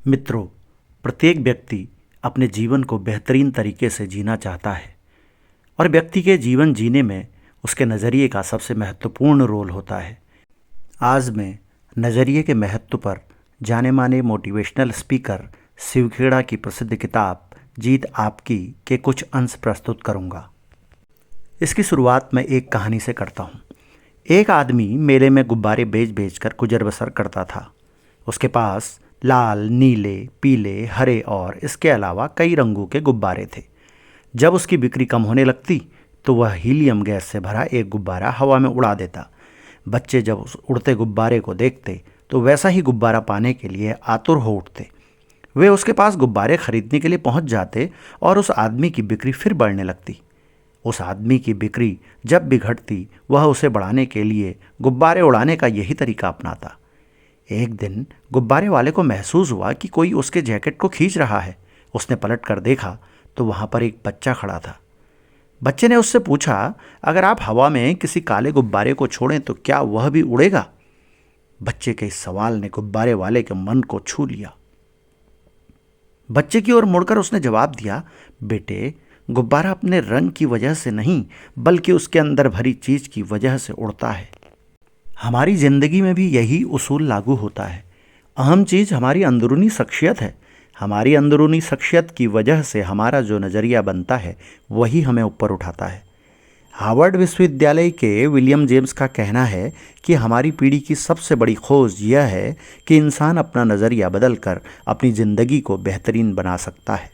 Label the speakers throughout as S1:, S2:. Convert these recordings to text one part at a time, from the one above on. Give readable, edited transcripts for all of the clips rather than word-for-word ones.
S1: मित्रों, प्रत्येक व्यक्ति अपने जीवन को बेहतरीन तरीके से जीना चाहता है और व्यक्ति के जीवन जीने में उसके नज़रिए का सबसे महत्वपूर्ण रोल होता है। आज मैं नज़रिए के महत्व पर जाने माने मोटिवेशनल स्पीकर शिव खेड़ा की प्रसिद्ध किताब जीत आपकी के कुछ अंश प्रस्तुत करूंगा। इसकी शुरुआत मैं एक कहानी से करता हूँ। एक आदमी मेले में गुब्बारे बेच बेच कर गुजर बसर करता था। उसके पास लाल, नीले, पीले, हरे और इसके अलावा कई रंगों के गुब्बारे थे। जब उसकी बिक्री कम होने लगती तो वह हीलियम गैस से भरा एक गुब्बारा हवा में उड़ा देता। बच्चे जब उस उड़ते गुब्बारे को देखते तो वैसा ही गुब्बारा पाने के लिए आतुर हो उठते। वे उसके पास गुब्बारे खरीदने के लिए पहुंच जाते और उस आदमी की बिक्री फिर बढ़ने लगती। उस आदमी की बिक्री जब भी घटती वह उसे बढ़ाने के लिए गुब्बारे उड़ाने का यही तरीका अपनाता। एक दिन गुब्बारे वाले को महसूस हुआ कि कोई उसके जैकेट को खींच रहा है। उसने पलट कर देखा तो वहाँ पर एक बच्चा खड़ा था। बच्चे ने उससे पूछा, अगर आप हवा में किसी काले गुब्बारे को छोड़ें तो क्या वह भी उड़ेगा? बच्चे के इस सवाल ने गुब्बारे वाले के मन को छू लिया। बच्चे की ओर मुड़कर उसने जवाब दिया, बेटे, गुब्बारा अपने रंग की वजह से नहीं बल्कि उसके अंदर भरी चीज की वजह से उड़ता है। हमारी जिंदगी में भी यही उसूल लागू होता है। अहम चीज हमारी अंदरूनी शख्सियत है। हमारी अंदरूनी शख्सियत की वजह से हमारा जो नज़रिया बनता है वही हमें ऊपर उठाता है। हार्वर्ड विश्वविद्यालय के विलियम जेम्स का कहना है कि हमारी पीढ़ी की सबसे बड़ी खोज यह है कि इंसान अपना नज़रिया बदलकर अपनी ज़िंदगी को बेहतरीन बना सकता है।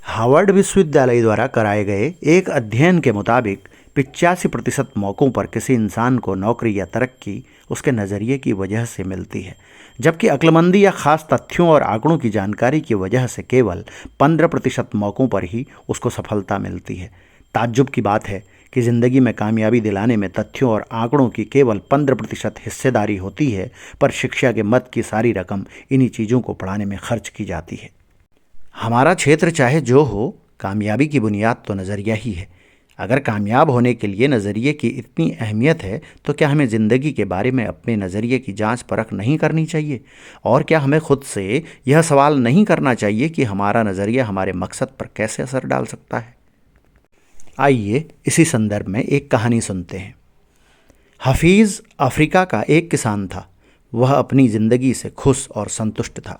S1: हार्वर्ड विश्वविद्यालय द्वारा कराए गए एक अध्ययन के मुताबिक 85% मौक़ों पर किसी इंसान को नौकरी या तरक्की उसके नज़रिए की वजह से मिलती है, जबकि अक्लमंदी या ख़ास तथ्यों और आंकड़ों की जानकारी की वजह से केवल 15% मौक़ों पर ही उसको सफलता मिलती है। ताज्जुब की बात है कि ज़िंदगी में कामयाबी दिलाने में तथ्यों और आंकड़ों की केवल 15% हिस्सेदारी होती है, पर शिक्षा के मद की सारी रकम इन्हीं चीज़ों को पढ़ाने में खर्च की जाती है। हमारा क्षेत्र चाहे जो हो, कामयाबी की बुनियाद तो नज़रिया ही है। अगर कामयाब होने के लिए नज़रिए की इतनी अहमियत है तो क्या हमें ज़िंदगी के बारे में अपने नज़रिए की जांच परख नहीं करनी चाहिए? और क्या हमें खुद से यह सवाल नहीं करना चाहिए कि हमारा नज़रिया हमारे मकसद पर कैसे असर डाल सकता है? आइए इसी संदर्भ में एक कहानी सुनते हैं। हफीज़ अफ्रीका का एक किसान था। वह अपनी ज़िंदगी से खुश और संतुष्ट था।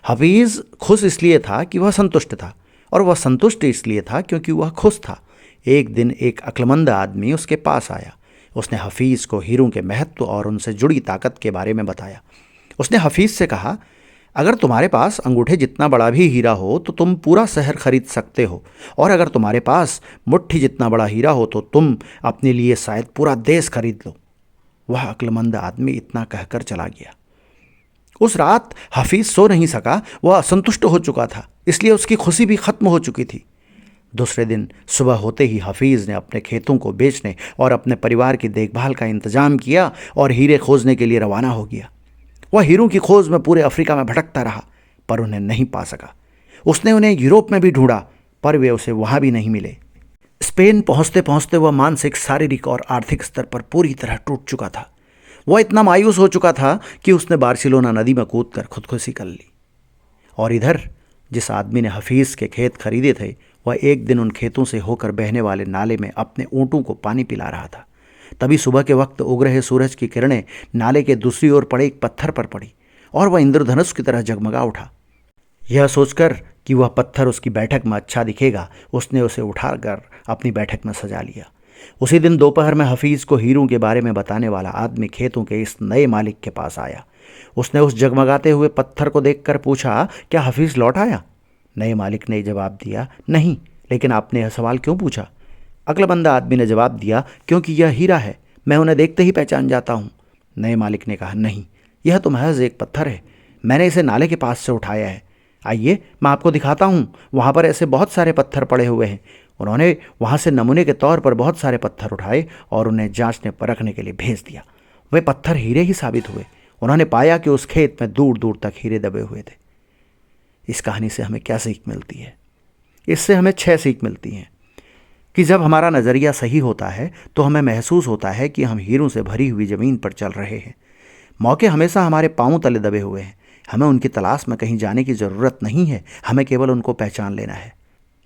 S1: हफीज़ खुश इसलिए था कि वह संतुष्ट था, और वह संतुष्ट इसलिए था क्योंकि वह खुश था। एक दिन एक अक्लमंद आदमी उसके पास आया। उसने हफीज़ को हीरों के महत्व और उनसे जुड़ी ताकत के बारे में बताया। उसने हफीज़ से कहा, अगर तुम्हारे पास अंगूठे जितना बड़ा भी हीरा हो तो तुम पूरा शहर खरीद सकते हो, और अगर तुम्हारे पास मुट्ठी जितना बड़ा हीरा हो तो तुम अपने लिए शायद पूरा देश खरीद लो। वह अक्लमंद आदमी इतना कहकर चला गया। उस रात हफीज़ सो नहीं सका। वह असंतुष्ट हो चुका था, इसलिए उसकी खुशी भी खत्म हो चुकी थी। दूसरे दिन सुबह होते ही हफीज़ ने अपने खेतों को बेचने और अपने परिवार की देखभाल का इंतजाम किया और हीरे खोजने के लिए रवाना हो गया। वह हीरों की खोज में पूरे अफ्रीका में भटकता रहा, पर उन्हें नहीं पा सका। उसने उन्हें यूरोप में भी ढूंढा, पर वे उसे वहां भी नहीं मिले। स्पेन पहुंचते पहुंचते वह मानसिक, शारीरिक और आर्थिक स्तर पर पूरी तरह टूट चुका था। वह इतना मायूस हो चुका था कि उसने बार्सिलोना नदी में कूदकर खुदकुशी कर ली। और इधर जिस आदमी ने हफीज़ के खेत खरीदे थे, वह एक दिन उन खेतों से होकर बहने वाले नाले में अपने ऊँटों को पानी पिला रहा था। तभी सुबह के वक्त उग रहे सूरज की किरणें नाले के दूसरी ओर पड़े एक पत्थर पर पड़ी और वह इंद्रधनुष की तरह जगमगा उठा। यह सोचकर कि वह पत्थर उसकी बैठक में अच्छा दिखेगा, उसने उसे उठाकर अपनी बैठक में सजा लिया। उसी दिन दोपहर में हफीज़ को हीरों के बारे में बताने वाला आदमी खेतों के इस नए मालिक के पास आया। उसने उस जगमगाते हुए पत्थर को देखकर पूछा, क्या हफीज़ लौट आया? नए मालिक ने जवाब दिया, नहीं, लेकिन आपने यह सवाल क्यों पूछा? अक्लमंद आदमी ने जवाब दिया, क्योंकि यह हीरा है, मैं उन्हें देखते ही पहचान जाता हूँ। नए मालिक ने कहा, नहीं, यह तो महज एक पत्थर है, मैंने इसे नाले के पास से उठाया है। आइए मैं आपको दिखाता हूँ, वहाँ पर ऐसे बहुत सारे पत्थर पड़े हुए हैं। उन्होंने वहाँ से नमूने के तौर पर बहुत सारे पत्थर उठाए और उन्हें जांचने परखने के लिए भेज दिया। वे पत्थर हीरे ही साबित हुए। उन्होंने पाया कि उस खेत में दूर दूर तक हीरे दबे हुए थे। इस कहानी से हमें क्या सीख मिलती है? इससे हमें 6 सीख मिलती हैं कि जब हमारा नज़रिया सही होता है तो हमें महसूस होता है कि हम हीरों से भरी हुई ज़मीन पर चल रहे हैं। मौके हमेशा हमारे पांव तले दबे हुए हैं, हमें उनकी तलाश में कहीं जाने की ज़रूरत नहीं है, हमें केवल उनको पहचान लेना है।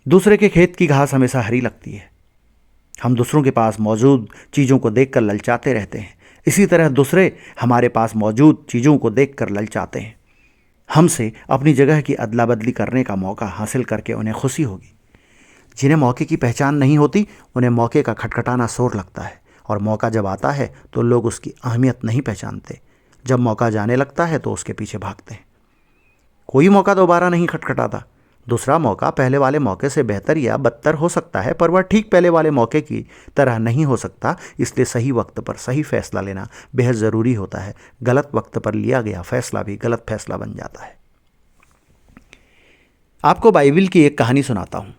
S1: दूसरे के खेत की घास हमेशा हरी लगती है। हम दूसरों के पास मौजूद चीज़ों को देखकर ललचाते रहते हैं, इसी तरह दूसरे हमारे पास मौजूद चीज़ों को देखकर ललचाते हैं। हमसे अपनी जगह की अदला बदली करने का मौका हासिल करके उन्हें खुशी होगी। जिन्हें मौके की पहचान नहीं होती, उन्हें मौके का खटखटाना शोर लगता है, और मौका जब आता है तो लोग उसकी अहमियत नहीं पहचानते। जब मौका जाने लगता है तो उसके पीछे भागते हैं। कोई मौका दोबारा नहीं खटखटाता। दूसरा मौका पहले वाले मौके से बेहतर या बदतर हो सकता है, पर वह ठीक पहले वाले मौके की तरह नहीं हो सकता। इसलिए सही वक्त पर सही फैसला लेना बेहद ज़रूरी होता है। गलत वक्त पर लिया गया फैसला भी गलत फैसला बन जाता है। आपको बाइबल की एक कहानी सुनाता हूँ।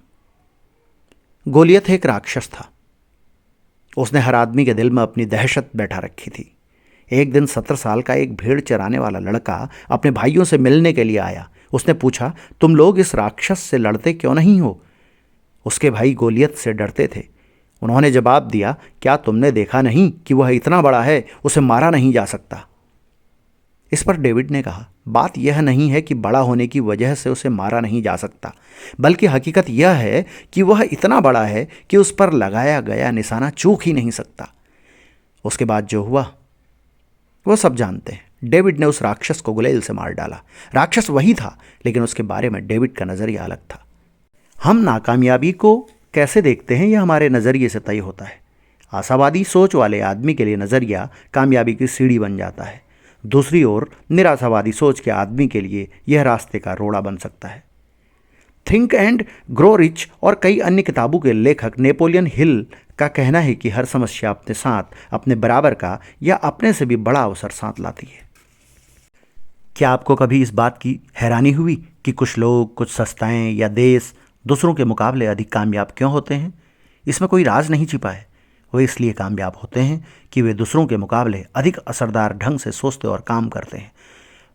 S1: गोलियत एक राक्षस था। उसने हर आदमी के दिल में अपनी दहशत बैठा रखी थी। एक दिन 17 साल का एक भेड़ चराने वाला लड़का अपने भाइयों से मिलने के लिए आया। उसने पूछा, तुम लोग इस राक्षस से लड़ते क्यों नहीं हो? उसके भाई गोलियत से डरते थे। उन्होंने जवाब दिया, क्या तुमने देखा नहीं कि वह इतना बड़ा है, उसे मारा नहीं जा सकता। इस पर डेविड ने कहा, बात यह नहीं है कि बड़ा होने की वजह से उसे मारा नहीं जा सकता, बल्कि हकीकत यह है कि वह इतना बड़ा है कि उस पर लगाया गया निशाना चूक ही नहीं सकता। उसके बाद जो हुआ वो सब जानते हैं। डेविड ने उस राक्षस को गुलेल से मार डाला। राक्षस वही था, लेकिन उसके बारे में डेविड का नज़रिया अलग था। हम नाकामयाबी को कैसे देखते हैं यह हमारे नज़रिए से तय होता है। आशावादी सोच वाले आदमी के लिए नज़रिया कामयाबी की सीढ़ी बन जाता है। दूसरी ओर निराशावादी सोच के आदमी के लिए यह रास्ते का रोड़ा बन सकता है। थिंक एंड ग्रो रिच और कई अन्य किताबों के लेखक नेपोलियन हिल का कहना है कि हर समस्या अपने साथ अपने बराबर का या अपने से भी बड़ा अवसर साथ लाती है। क्या आपको कभी इस बात की हैरानी हुई कि कुछ लोग, कुछ संस्थाएं या देश दूसरों के मुकाबले अधिक कामयाब क्यों होते हैं? इसमें कोई राज नहीं छिपा है। वे इसलिए कामयाब होते हैं कि वे दूसरों के मुकाबले अधिक असरदार ढंग से सोचते और काम करते हैं।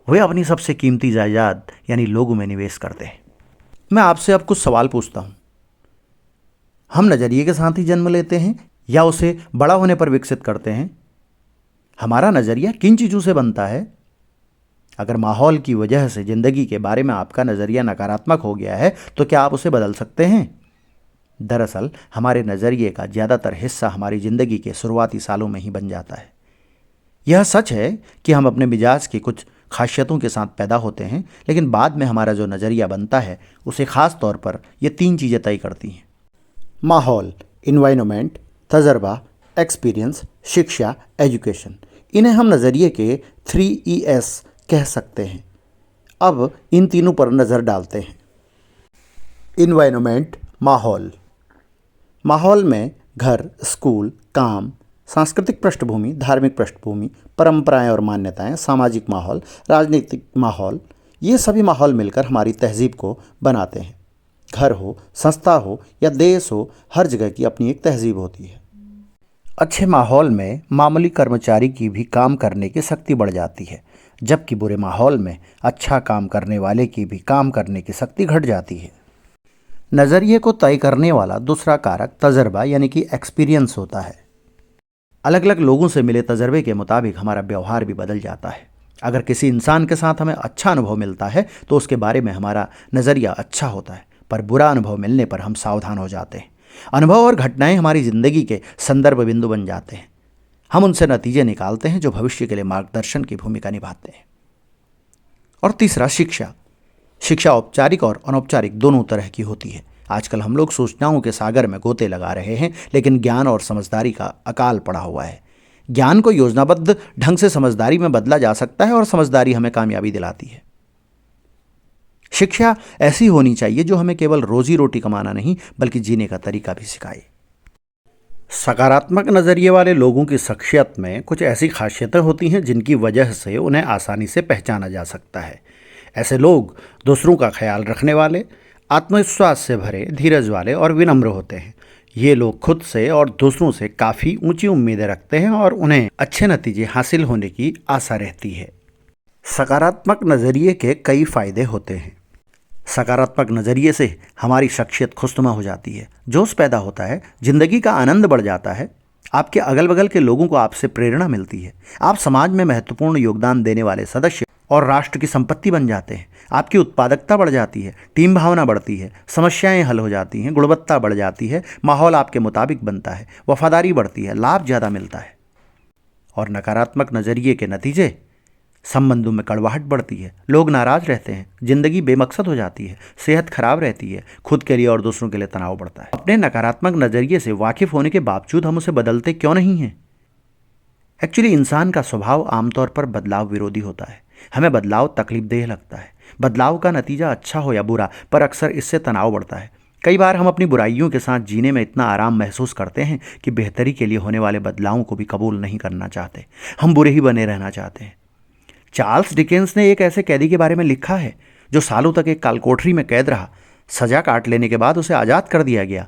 S1: वे अपनी सबसे कीमती जायदाद यानी लोगों में निवेश करते हैं। मैं आपसे अब कुछ सवाल पूछता हूँ। हम नज़रिए के साथ ही जन्म लेते हैं या उसे बड़ा होने पर विकसित करते हैं? हमारा नज़रिया किन चीज़ों से बनता है? अगर माहौल की वजह से ज़िंदगी के बारे में आपका नज़रिया नकारात्मक हो गया है तो क्या आप उसे बदल सकते हैं? दरअसल हमारे नज़रिए का ज़्यादातर हिस्सा हमारी ज़िंदगी के शुरुआती सालों में ही बन जाता है। यह सच है कि हम अपने मिजाज की कुछ खासियतों के साथ पैदा होते हैं, लेकिन बाद में हमारा जो नज़रिया बनता है उसे ख़ास तौर पर ये 3 चीज़ें तय करती हैं: माहौल, इन्वायरमेंट, तजर्बा, एक्सपीरियंस, शिक्षा, एजुकेशन। इन्हें हम नज़रिए के 3 ES कह सकते हैं। अब इन तीनों पर नज़र डालते हैं। इन्वायरमेंट, माहौल। माहौल में घर, स्कूल, काम, सांस्कृतिक पृष्ठभूमि, धार्मिक पृष्ठभूमि, परंपराएं और मान्यताएं, सामाजिक माहौल, राजनीतिक माहौल, ये सभी माहौल मिलकर हमारी तहजीब को बनाते हैं। घर हो, संस्था हो या देश हो, हर जगह की अपनी एक तहजीब होती है। अच्छे माहौल में मामूली कर्मचारी की भी काम करने की शक्ति बढ़ जाती है, जबकि बुरे माहौल में अच्छा काम करने वाले की भी काम करने की शक्ति घट जाती है। नज़रिए को तय करने वाला दूसरा कारक तजर्बा यानी कि एक्सपीरियंस होता है। अलग अलग लोगों से मिले तजर्बे के मुताबिक हमारा व्यवहार भी बदल जाता है। अगर किसी इंसान के साथ हमें अच्छा अनुभव मिलता है तो उसके बारे में हमारा नज़रिया अच्छा होता है, पर बुरा अनुभव मिलने पर हम सावधान हो जाते हैं। अनुभव और घटनाएं हमारी ज़िंदगी के संदर्भ बिंदु बन जाते हैं। हम उनसे नतीजे निकालते हैं जो भविष्य के लिए मार्गदर्शन की भूमिका निभाते हैं। और तीसरा, शिक्षा। शिक्षा औपचारिक और अनौपचारिक दोनों तरह की होती है। आजकल हम लोग सूचनाओं के सागर में गोते लगा रहे हैं, लेकिन ज्ञान और समझदारी का अकाल पड़ा हुआ है। ज्ञान को योजनाबद्ध ढंग से समझदारी में बदला जा सकता है और समझदारी हमें कामयाबी दिलाती है। शिक्षा ऐसी होनी चाहिए जो हमें केवल रोजी रोटी कमाना नहीं बल्कि जीने का तरीका भी सिखाए। सकारात्मक नज़रिए वाले लोगों की शख्सियत में कुछ ऐसी खासियतें होती हैं जिनकी वजह से उन्हें आसानी से पहचाना जा सकता है। ऐसे लोग दूसरों का ख्याल रखने वाले, आत्मविश्वास से भरे, धीरज वाले और विनम्र होते हैं। ये लोग खुद से और दूसरों से काफ़ी ऊंची उम्मीदें रखते हैं और उन्हें अच्छे नतीजे हासिल होने की आशा रहती है। सकारात्मक नज़रिए के कई फ़ायदे होते हैं। सकारात्मक नज़रिए से हमारी शख्सियत खुशनुमा हो जाती है, जोश पैदा होता है, ज़िंदगी का आनंद बढ़ जाता है। आपके अगल बगल के लोगों को आपसे प्रेरणा मिलती है। आप समाज में महत्वपूर्ण योगदान देने वाले सदस्य और राष्ट्र की संपत्ति बन जाते हैं। आपकी उत्पादकता बढ़ जाती है, टीम भावना बढ़ती है, समस्याएं हल हो जाती हैं, गुणवत्ता बढ़ जाती है, माहौल आपके मुताबिक बनता है, वफादारी बढ़ती है, लाभ ज़्यादा मिलता है। और नकारात्मक नज़रिए के नतीजे, संबंधों में कड़वाहट बढ़ती है, लोग नाराज रहते हैं, जिंदगी बेमकसद हो जाती है, सेहत खराब रहती है, खुद के लिए और दूसरों के लिए तनाव बढ़ता है। अपने नकारात्मक नज़रिए से वाकिफ होने के बावजूद हम उसे बदलते क्यों नहीं हैं? एक्चुअली इंसान का स्वभाव आमतौर पर बदलाव विरोधी होता है। हमें बदलाव तकलीफदेह लगता है। बदलाव का नतीजा अच्छा हो या बुरा, पर अक्सर इससे तनाव बढ़ता है। कई बार हम अपनी बुराइयों के साथ जीने में इतना आराम महसूस करते हैं कि बेहतरी के लिए होने वाले बदलावों को भी कबूल नहीं करना चाहते। हम बुरे ही बने रहना चाहते हैं। चार्ल्स डिकेंस ने एक ऐसे कैदी के बारे में लिखा है जो सालों तक एक कालकोठरी में कैद रहा। सजा काट लेने के बाद उसे आज़ाद कर दिया गया।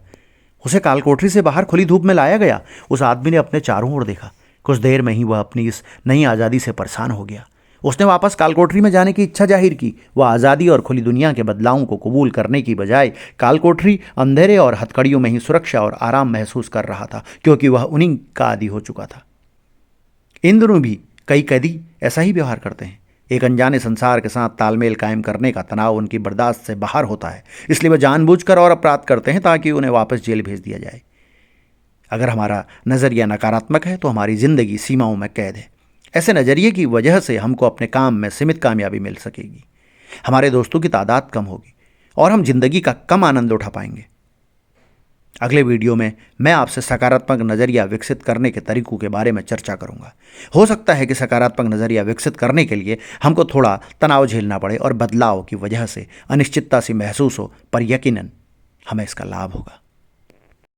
S1: उसे कालकोठरी से बाहर खुली धूप में लाया गया। उस आदमी ने अपने चारों ओर देखा। कुछ देर में ही वह अपनी इस नई आज़ादी से परेशान हो गया। उसने वापस कालकोठरी में जाने की इच्छा जाहिर की। वह आज़ादी और खुली दुनिया के बदलावों को कबूल करने की बजाय कालकोठरी, अंधेरे और हथकड़ियों में ही सुरक्षा और आराम महसूस कर रहा था, क्योंकि वह उन्हीं का आदी हो चुका था। इन दिनों भी कई कैदी ऐसा ही व्यवहार करते हैं। एक अनजाने संसार के साथ तालमेल कायम करने का तनाव उनकी बर्दाश्त से बाहर होता है, इसलिए वह जानबूझकर और अपराध करते हैं ताकि उन्हें वापस जेल भेज दिया जाए। अगर हमारा नज़रिया नकारात्मक है तो हमारी ज़िंदगी सीमाओं में कैद है। ऐसे नज़रिए की वजह से हमको अपने काम में सीमित कामयाबी मिल सकेगी, हमारे दोस्तों की तादाद कम होगी और हम जिंदगी का कम आनंद उठा पाएंगे। अगले वीडियो में मैं आपसे सकारात्मक नज़रिया विकसित करने के तरीकों के बारे में चर्चा करूंगा। हो सकता है कि सकारात्मक नज़रिया विकसित करने के लिए हमको थोड़ा तनाव झेलना पड़े और बदलाव की वजह से अनिश्चितता सी महसूस हो, पर यकीनन हमें इसका लाभ होगा।